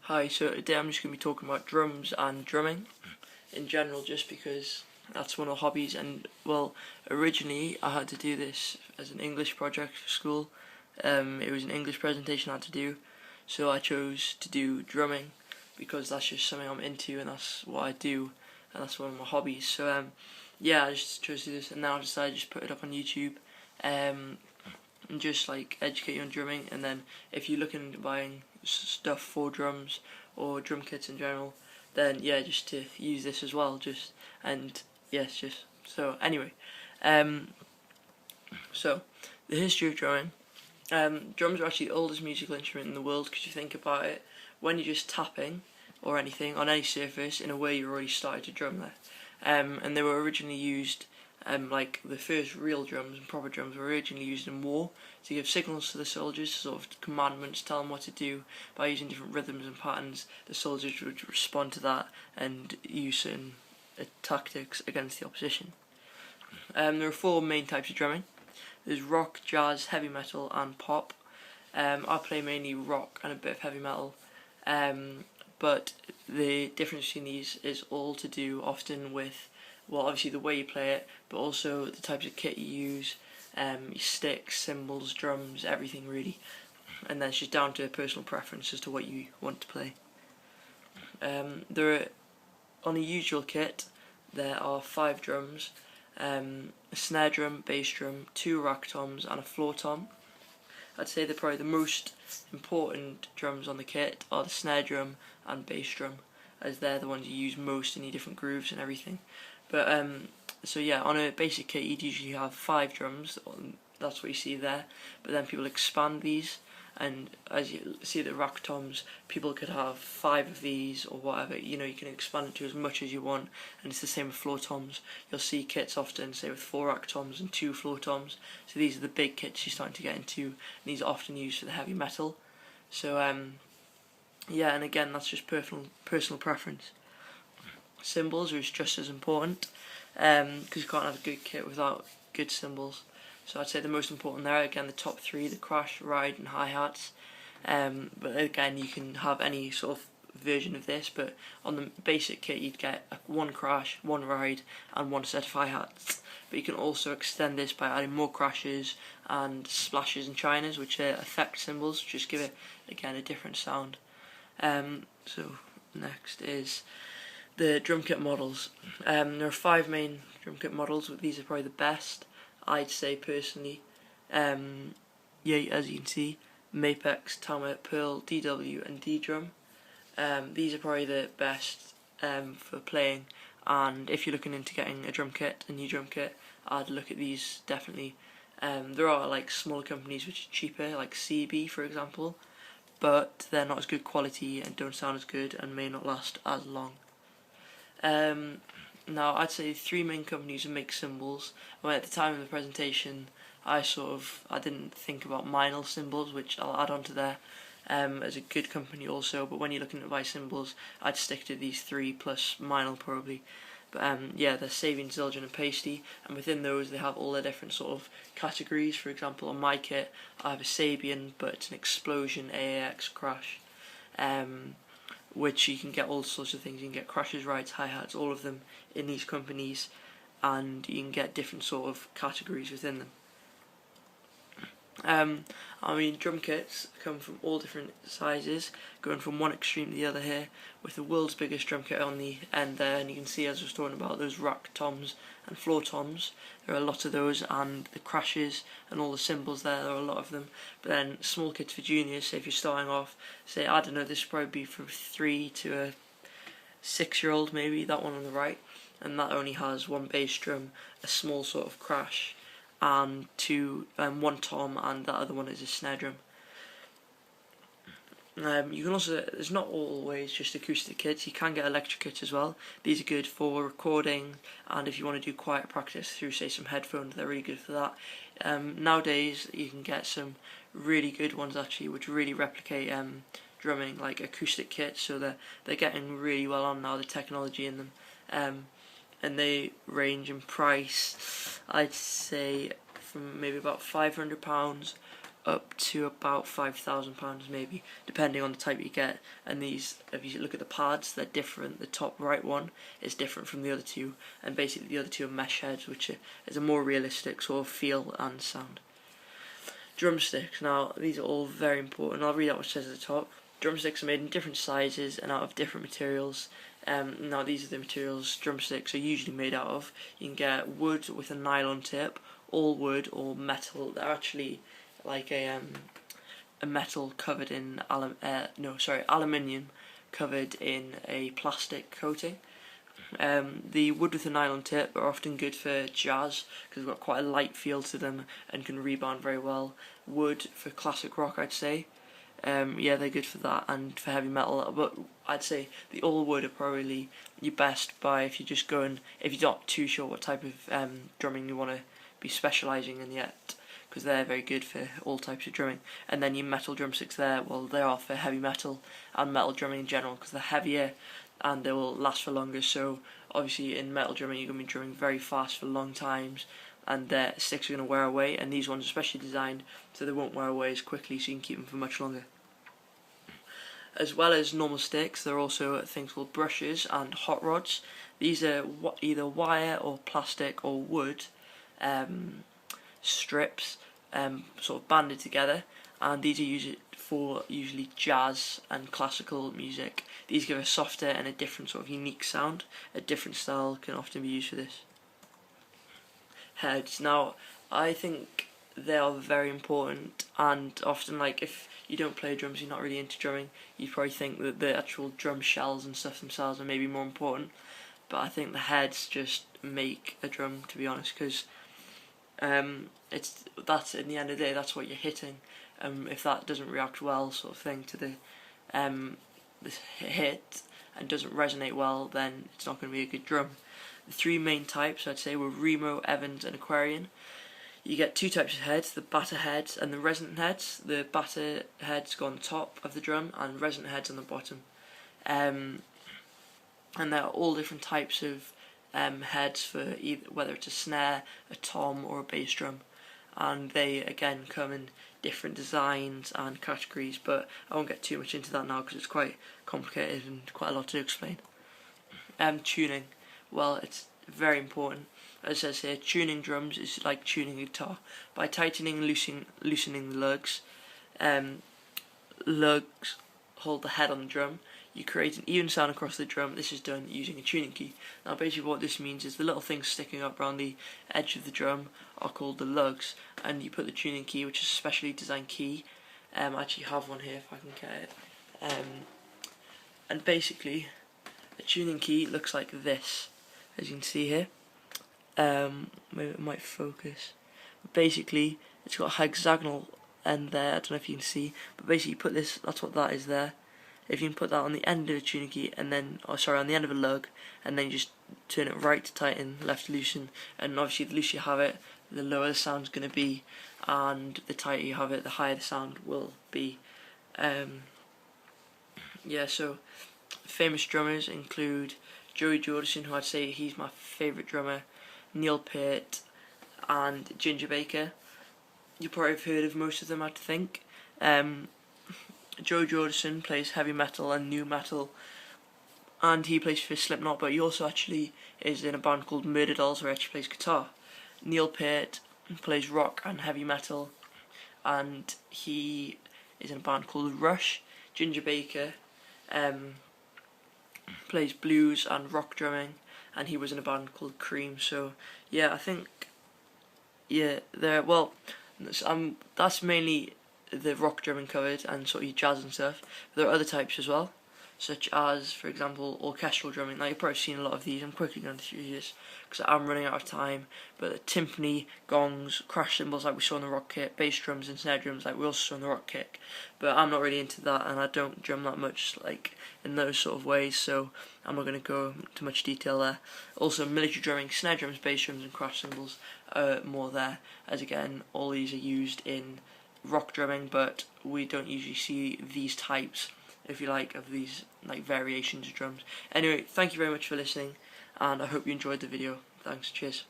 Hi, so today I'm just going to be talking about drums and drumming in general, just because that's one of the hobbies. And well, originally I had to do this as an English project for school. It was an English presentation I had to do, so I chose to do drumming because that's just something I'm into and that's what I do, and that's one of my hobbies. So yeah, I just chose to do this, and now I decided to just put it up on YouTube. And just like educate you on drumming, and then if you're looking into buying stuff for drums or drum kits in general, then yeah, just to use this as well. Just so anyway, um, so the history of drumming. Drums are actually the oldest musical instrument in the world, because you think about it, when you're just tapping or anything on any surface, in a way you're already started to drum there. And they were originally used, like the first real drums and proper drums were originally used in war to give signals to the soldiers, sort of commandments, tell them what to do. By using different rhythms and patterns, the soldiers would respond to that and use certain tactics against the opposition. There are four main types of drumming. There's rock, jazz, heavy metal and pop. I play mainly rock and a bit of heavy metal, but the difference between these is all to do often with, well, obviously the way you play it, but also the types of kit you use, your sticks, cymbals, drums, everything really. And then it's just down to personal preference as to what you want to play. On a usual kit, there are 5 drums, a snare drum, bass drum, 2 rack toms and a floor tom. I'd say they're probably the most important drums on the kit are the snare drum and bass drum, as they're the ones you use most in your different grooves and everything. But so yeah, on a basic kit you'd usually have 5 drums, that's what you see there, but then people expand these, and as you see the rack toms, people could have 5 of these or whatever, you know, you can expand it to as much as you want. And it's the same with floor toms. You'll see kits often, say with 4 rack toms and 2 floor toms, so these are the big kits you're starting to get into, and these are often used for the heavy metal. So yeah, and again, that's just personal preference. Cymbals are just as important, because you can't have a good kit without good cymbals. So I'd say the most important there, again, the top 3, the crash, ride and hi-hats. But again, you can have any sort of version of this, but on the basic kit you'd get 1 crash, 1 ride and 1 set of hi-hats. But you can also extend this by adding more crashes and splashes and chinas, which are effect cymbals, just give it, again, a different sound. So next is the drum kit models. There are 5 main drum kit models, but these are probably the best, I'd say personally. Yeah, as you can see, Mapex, Tama, Pearl, DW and D-Drum. These are probably the best for playing, and if you're looking into getting a new drum kit, I'd look at these definitely. There are like smaller companies which are cheaper, like CB for example, but they're not as good quality and don't sound as good and may not last as long. Now I'd say 3 main companies who make cymbals. Well, at the time of the presentation I didn't think about Meinl cymbals, which I'll add on to there as a good company also, but when you're looking to buy cymbals I'd stick to these 3 plus Meinl probably. But yeah, they're Sabian, Zildjian and Pasty, and within those they have all their different sort of categories. For example, on my kit I have a Sabian, but it's an Explosion AAX crash, which you can get all sorts of things. You can get crashes, rides, hi-hats, all of them in these companies, and you can get different sort of categories within them. I mean, drum kits come from all different sizes, going from one extreme to the other here, with the world's biggest drum kit on the end there, and you can see, as I was talking about, those rack toms and floor toms, there are a lot of those, and the crashes and all the cymbals there are a lot of them. But then small kits for juniors, say if you're starting off, say, I don't know, this would probably be from 3 to a 6-year-old maybe, that one on the right, and that only has 1 bass drum, a small sort of crash, and 1 tom, and that other one is a snare drum. You can also, there's not always just acoustic kits, you can get electric kits as well. These are good for recording, and if you want to do quiet practice through, say, some headphones, they're really good for that. Nowadays you can get some really good ones actually, which really replicate drumming, like acoustic kits, so they're getting really well on now, the technology in them. And they range in price, I'd say, from maybe about £500 up to about £5,000 maybe, depending on the type you get. And these, if you look at the pads, they're different. The top right one is different from the other two, and basically the other two are mesh heads, which is a more realistic sort of feel and sound. Drumsticks. Now these are all very important. I'll read out what it says at the top. Drumsticks are made in different sizes and out of different materials. Now these are the materials drumsticks are usually made out of. You can get wood with a nylon tip, all wood, or metal. They're actually like a metal covered in aluminium covered in a plastic coating. The wood with a nylon tip are often good for jazz because they've got quite a light feel to them and can rebound very well. Wood for classic rock, I'd say. Yeah, they're good for that, and for heavy metal. But I'd say the all wood are probably your best buy if you're not too sure what type of drumming you want to be specialising in yet, because they're very good for all types of drumming. And then your metal drumsticks there, well, they are for heavy metal and metal drumming in general, because they're heavier and they will last for longer. So obviously in metal drumming you're going to be drumming very fast for long times, and their sticks are going to wear away, and these ones are especially designed so they won't wear away as quickly, so you can keep them for much longer. As well as normal sticks, there are also things called brushes and hot rods. These are either wire or plastic or wood strips sort of banded together, and these are used for usually jazz and classical music. These give a softer and a different sort of unique sound. A different style can often be used for this. Heads. Now I think they are very important, and often, like, if you don't play drums, you're not really into drumming, you probably think that the actual drum shells and stuff themselves are maybe more important, but I think the heads just make a drum, to be honest, because that's in the end of the day, that's what you're hitting. If that doesn't react well, sort of thing, to the hit, and doesn't resonate well, then it's not going to be a good drum. The three main types, I'd say, were Remo, Evans and Aquarian. You get two types of heads, the batter heads and the resonant heads. The batter heads go on the top of the drum and resonant heads on the bottom. And there are all different types of heads for whether it's a snare, a tom or a bass drum. And they again come in different designs and categories, but I won't get too much into that now because it's quite complicated and quite a lot to explain. Tuning. Well, it's very important. As it says here, tuning drums is like tuning a guitar. By tightening and loosening the lugs, lugs hold the head on the drum. You create an even sound across the drum. This is done using a tuning key. Now basically what this means is the little things sticking up around the edge of the drum are called the lugs, and you put the tuning key, which is a specially designed key. I actually have one here if I can get it. And basically a tuning key looks like this, as you can see here. Maybe it might focus. But basically, it's got a hexagonal end there. I don't know if you can see, but basically, you put this. That's what that is there. If you can put that on the end of a tuning key, and then, on the end of a lug, and then you just turn it right to tighten, left to loosen, and obviously the looser you have it, the lower the sound's going to be, and the tighter you have it, the higher the sound will be. Yeah. So, famous drummers include Joey Jordison, who I'd say he's my favourite drummer. Neil Peart and Ginger Baker. You probably have heard of most of them, I'd think. Joey Jordison plays heavy metal and nu metal, and he plays for Slipknot, but he also actually is in a band called Murderdolls, where he actually plays guitar. Neil Peart plays rock and heavy metal, and he is in a band called Rush. Ginger Baker plays blues and rock drumming, and he was in a band called Cream. So yeah, I think that's mainly the rock drumming covered and sort of jazz and stuff. But there are other types as well, such as, for example, orchestral drumming. Now you've probably seen a lot of these. I'm quickly going through this because I'm running out of time. But timpani, gongs, crash cymbals like we saw in the rock kit, bass drums and snare drums like we also saw in the rock kit. But I'm not really into that, and I don't drum that much like in those sort of ways, so I'm not going to go into much detail there. Also military drumming, snare drums, bass drums and crash cymbals are more there, as again all these are used in rock drumming, but we don't usually see these types, if you like, of these like variations of drums. Anyway, thank you very much for listening, and I hope you enjoyed the video. Thanks, cheers.